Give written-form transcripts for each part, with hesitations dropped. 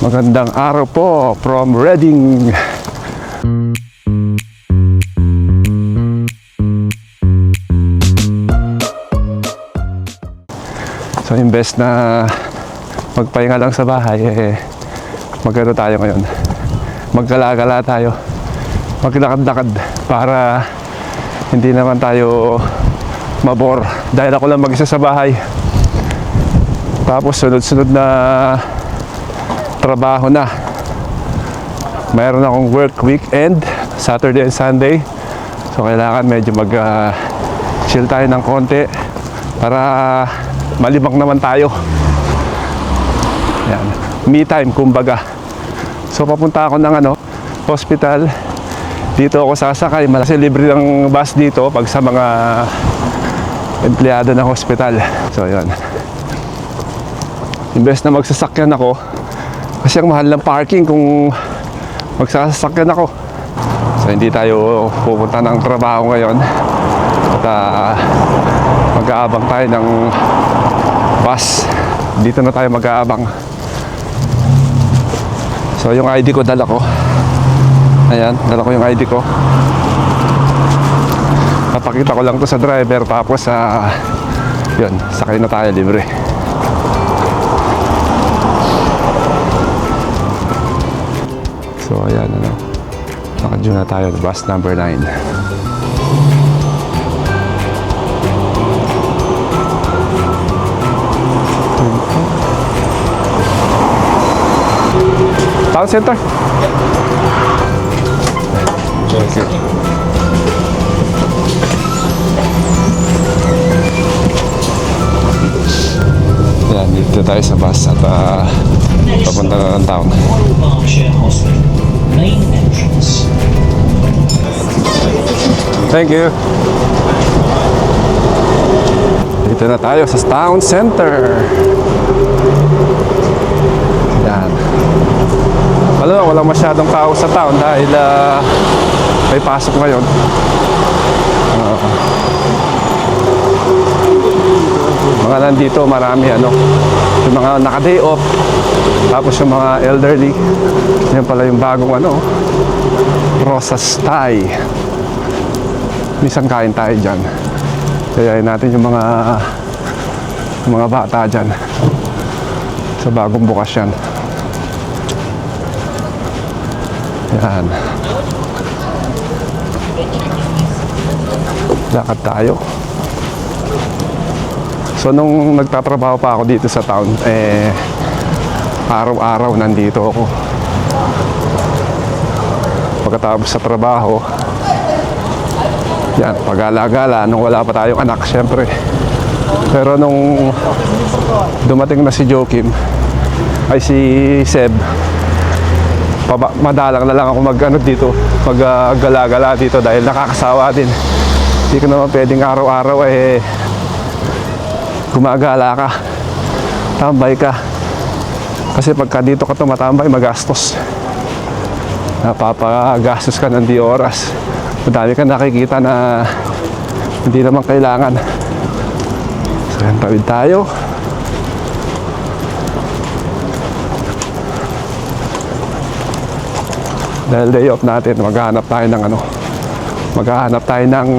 Magandang araw po from Reading. So imbes na magpahinga lang sa bahay, magano tayo ngayon, maggala-gala tayo, maglakad-lakad para hindi naman tayo mabore. Dahil ako lang mag-isa sa bahay, tapos sunod-sunod na trabaho na. Mayroon akong work weekend, Saturday and Sunday. So kailangan medyo chill tayo ng konti para malibang naman tayo. Yan. Me time kumbaga. So papunta ako ng hospital. Dito ako sasakay. Malaki libre ng bus dito pag sa mga empleyado ng hospital. So yan. Imbes na magsasakyan ako, kasi ang mahal ng parking kung magsasakyan ako. So hindi tayo pupunta ng trabaho ngayon. At mag-aabang tayo ng bus. Dito na tayo mag-aabang. So yung ID ko dala ko. Ayan, dala ko yung ID ko. Papakita ko lang to sa driver, tapos yun, sakay na tayo libre. So ayan, naka-due na tayo, bus number 9. Town center. Okay. Yan, dito tayo sa bus at papunta na ng town. Thank you. Dito na tayo sa town center. Yan. Walang masyadong tao sa town dahil may pasok ngayon. Mga nandito marami yung mga naka-day off, tapos yung mga elderly. Yan pala yung bagong Rosas Thai. Minsan kain tayo dyan. Kayain natin yung mga bata dyan sa bagong bukas yan. Yan. Lakad tayo. So nung nagtatrabaho pa ako dito sa town, araw-araw nandito ako. Pagkatapos sa trabaho, yan, pag-alagala nung wala pa tayong anak, syempre. Pero nung dumating na si Joakim, ay si Seb, madalang na lang ako dito, mag-gala-gala dito dahil nakakasawa din. Hindi ko naman pwedeng araw-araw gumagala ka, tambay ka. Kasi pagka dito ka tumatambay, magastos. Napapagastos ka ng di oras. Madami ka nakikita na hindi naman kailangan. So yan, tawid tayo. Dahil day off natin, maghahanap tayo ng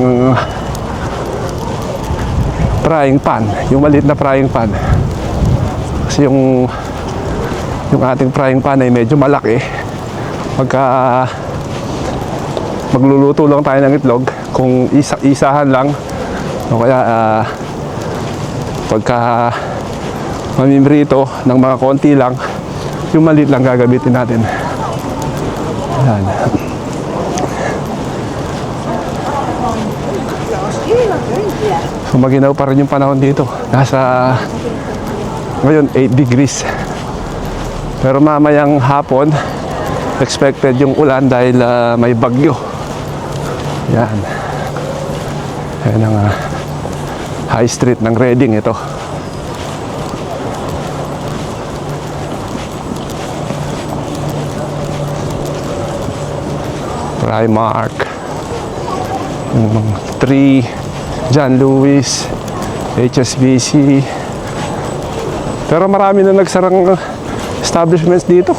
frying pan, yung maliit na frying pan. Kasi yung ating frying pan ay medyo malaki. Pagka magluluto lang tayo ng itlog, kung isahan lang, o kaya pagka mamimrito ng mga konti lang, yung maliit lang gagamitin natin. Yan. So maginaw pa rin yung panahon dito. Ngayon 8 degrees. Pero mamayang hapon expected yung ulan dahil may bagyo. Yan. Yan ang high street ng Reading ito. Primark, Tree, John Lewis, HSBC. Pero marami na nagsarang establishments dito.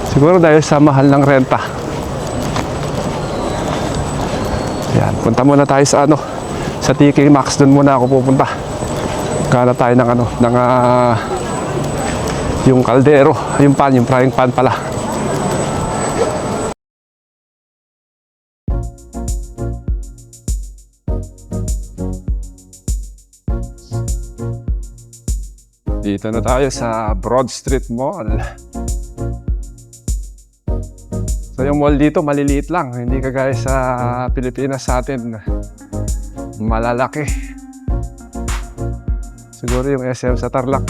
Siguro dahil sa mahal ng renta. Yan, punta muna tayo sa ano, sa TK Maxx. Doon muna ako pupunta. Kala tayo ng ano, ng yung kaldero, yung pan, yung frying pan pala. Dito na tayo sa Broad Street Mall. So yung mall dito maliliit lang, hindi kagaya sa Pilipinas sa atin malalaki. Siguro yung SM sa Tarlac,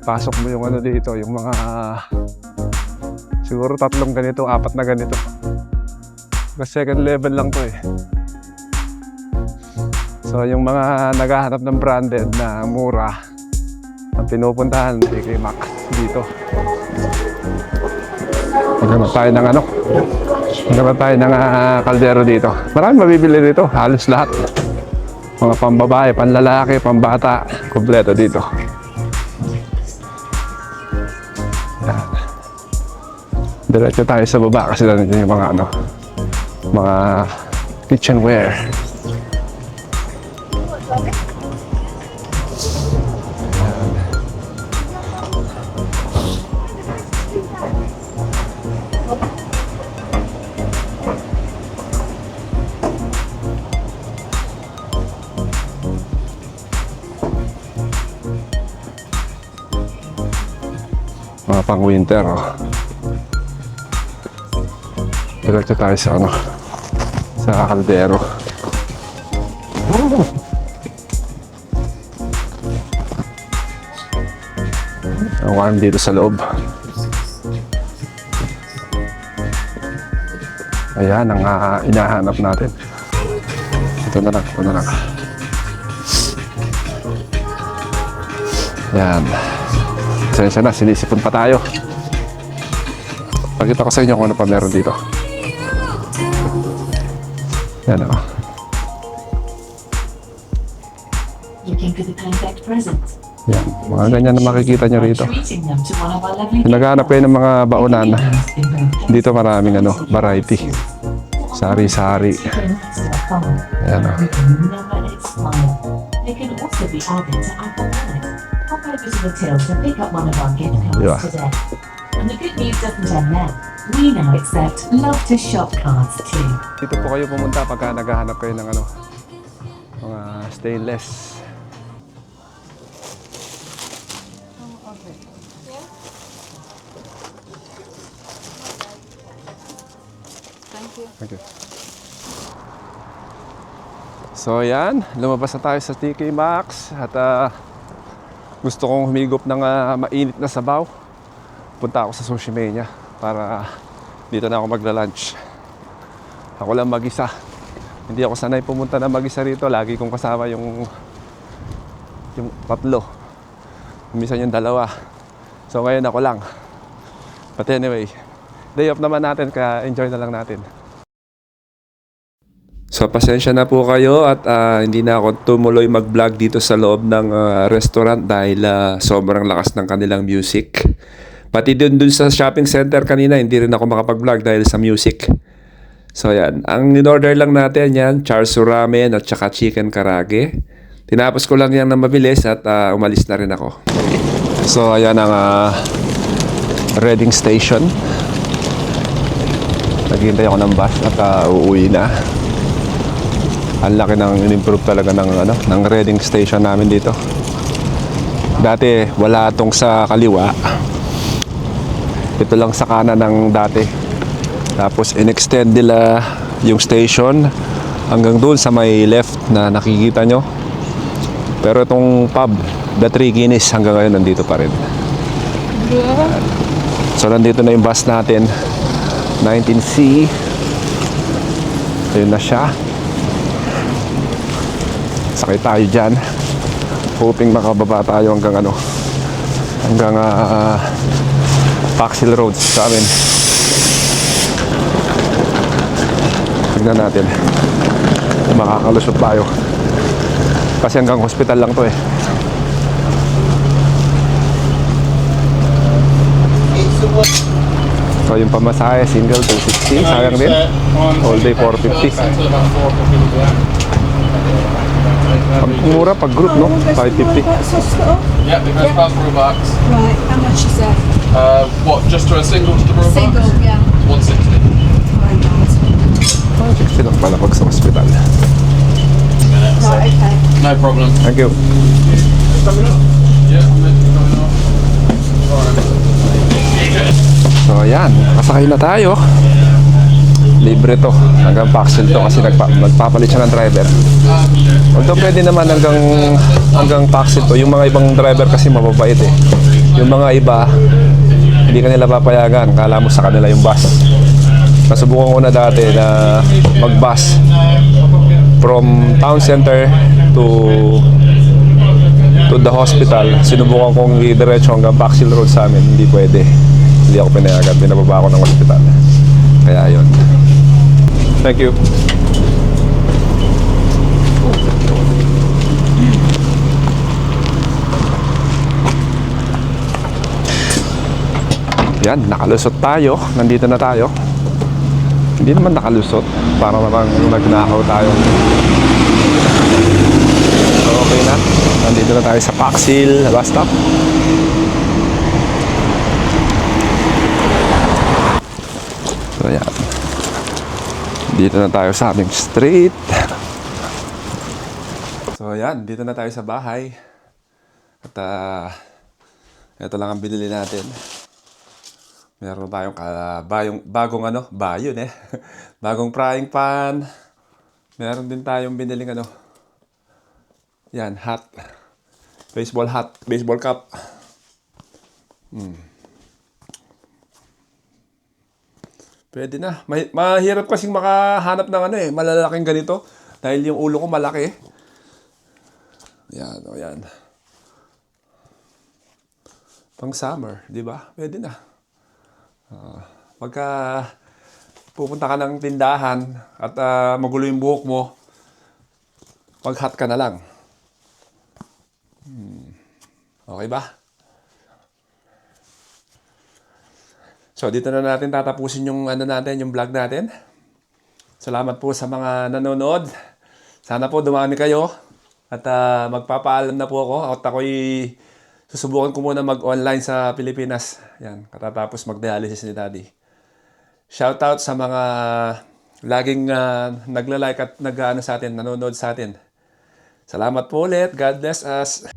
pasok mo yung ano dito, yung mga siguro 3 ganito, 4 na ganito. Kasi second level lang to eh. So yung mga naghahanap ng branded na mura, ang pinupuntahan TK Maxx dito. Maghanap tayo ng ano, maghanap tayo ng kaldero dito. Maraming mabibili dito, halos lahat. Mga pambabae, panlalaki, pambata, kompleto dito. Yan. Diretso tayo sa baba kasi nandiyan yung mga ano, mga kitchenware. Mga pang winter, oh. Diretso tayo sa ano, sa kaldero. Ang warm dito sa loob. Ayan ang inahanap natin. Ito na lang, ito na lang. Ayan. Pasensya na, sinisipon pa tayo. Pakita ko sa inyo kung ano pa meron dito. Yan o. Yan, mga ganyan na makikita nyo rito. Kung naghahanap kayo ng mga baonan, dito maraming ano, variety. Sari-sari. Yan o. Pop over to the till to pick up one of our gift cards today. And the good news doesn't end there. We now accept Love to Shop cards too. Dito po kayo pumunta pagka naghahanap kayo ng ano, mga stainless. Thank you. So yan, lumabas na tayo sa TK Maxx at gusto kong humigop ng mainit na sabaw. Punta ako sa Sushi Mania para dito na ako magla-lunch. Ako lang mag-isa. Hindi ako sanay pumunta na mag-isa rito. Lagi kong kasama yung 3. Minsan yung 2. So ngayon ako lang. But anyway, day off naman natin kaya enjoy na lang natin. So pasensya na po kayo at hindi na ako tumuloy mag-vlog dito sa loob ng restaurant dahil sobrang lakas ng kanilang music. Pati dun sa shopping center kanina hindi rin ako makapag-vlog dahil sa music. So yan, ang in-order lang natin yan, char siu ramen at saka chicken karage. Tinapos ko lang yan na mabilis at umalis na rin ako. So ayan ang Reading Station. Naghihintay ako ng bus at uuwi na. Ang laki ng in-improve talaga ng Reading Station namin dito. Dati wala tong sa kaliwa. Ito lang sa kanan ng dati. Tapos in-extend nila yung station hanggang doon sa may left na nakikita nyo. Pero itong pub, The Three Guineas, hanggang ngayon nandito pa rin. So nandito na yung bus natin, 19C. Ayun na siya. Sakay tayo dyan. Hoping makababa tayo hanggang Paxil Road sa amin. Tignan natin kung makakalusot tayo kasi hanggang hospital lang to eh. So yung pamasahe, single 260, sayang din. All day 450. Pag mura, pag group, no? 550. Yeah, because about $4. Right, how much is that? What, just for a single to the Brewbox? Single, yeah. 160. Right, 60 lang pala pag sa hospital. right, okay. No problem. Thank you. Yeah, I'm coming off. So ayan, kasakay na tayo. Libre to, hanggang Paxil to kasi nagpapalit siya ng driver. Although pwede naman hanggang Paxil to. Yung mga ibang driver kasi mababait eh. Yung mga iba, hindi kanila papayagan. Kala mo sa kanila yung bus. Nasubukan ko na dati na mag-bus from town center to the hospital. Sinubukan kong i-diretso hanggang Paxil Road sa amin. Hindi pwede. Hindi ako pinayagan. Binababa ako ng hospital. Kaya yun. Thank you. Yan, nakalusot tayo. Nandito na tayo. Hindi naman nakalusot. Para namang nagnakaw tayo. So, okay na. Nandito na tayo sa Paxil bus stop. So, yan. Dito na tayo sa aming street. So, yan. Dito na tayo sa bahay. At, ito lang ang binili natin. Meron tayong bagong bayon eh. Bagong frying pan. Meron din tayong biniling yan, hat. Baseball hat. Baseball cap. Pwede na. Mahirap kasing makahanap ng malalaking ganito. Dahil yung ulo ko malaki. Yan, o yan. Pang summer, di ba? Pwede na. Pagka pupunta ka ng tindahan at magulo yung buhok mo, mag-hat ka na lang. Okay ba? So, dito na natin tatapusin yung yung vlog natin. Salamat po sa mga nanonood. Sana po dumami kayo. At magpapaalam na po ako. At ako'y susubukan ko muna mag-online sa Pilipinas. Yan, katatapos mag-dialysis ni Daddy. Shoutout sa mga laging nagla-like at nanonood sa atin. Salamat po ulit. God bless us.